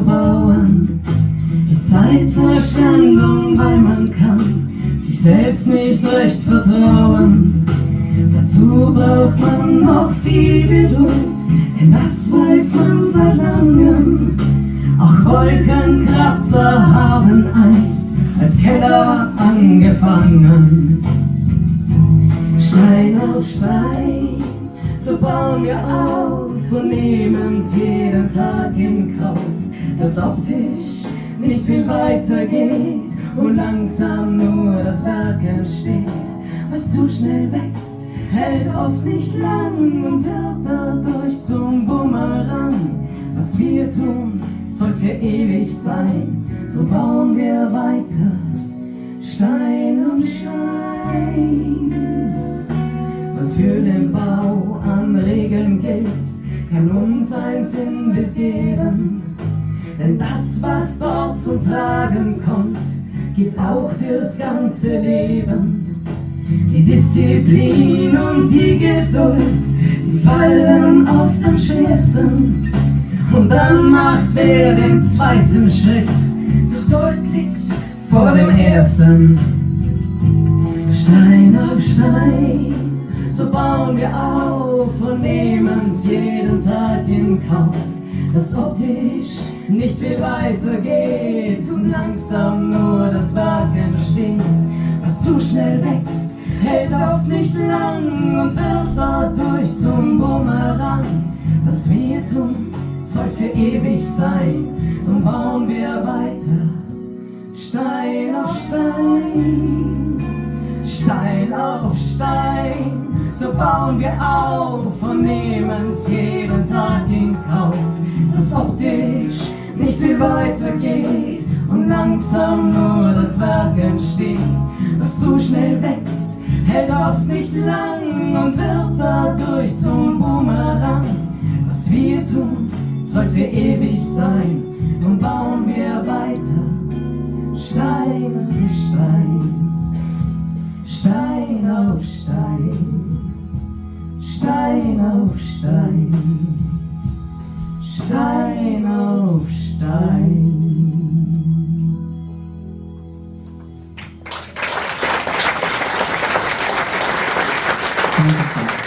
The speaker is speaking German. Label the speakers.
Speaker 1: zu bauen, ist Zeitverschwendung, weil man kann sich selbst nicht recht vertrauen. Dazu braucht man noch viel Geduld, denn das weiß man seit langem. Auch Wolkenkratzer haben einst als Keller angefangen. Stein auf Stein, so bauen wir auf und nehmen's jeden Tag in Kauf, dass optisch nicht viel weiter geht und langsam nur das Werk entsteht. Was zu schnell wächst, hält oft nicht lang und wird dadurch zum Bumerang. Was wir tun, soll für ewig sein, so bauen wir weiter, Stein um Stein. Was für den Bau an Regeln gilt, kann uns ein Sinnbild geben. Denn das, was dort zum Tragen kommt, gilt auch fürs ganze Leben. Die Disziplin und die Geduld, die fallen oft am schwersten. Und dann macht wer den zweiten Schritt doch deutlich vor dem ersten. Stein auf Stein, so bauen wir auf und nehmen's jeden Tag in Kauf, dass optisch nicht viel weiter geht und langsam nur das Werk entsteht. Was zu schnell wächst, hält oft nicht lang und wird dadurch zum Bumerang. Was wir tun, soll für ewig sein, drum bauen wir weiter, Stein auf Stein, Stein auf Stein, so bauen wir auf und nehmen's jeden Tag in Kauf, dass optisch nicht viel weiter geht und langsam nur das Werk entsteht. Was zu schnell wächst, hält oft nicht lang und wird dadurch zum Bumerang. Was wir tun, soll für ewig sein, drum bauen wir weiter, Stein auf Stein, Stein auf Stein, Stein auf Stein, Stein auf Stein. Danke.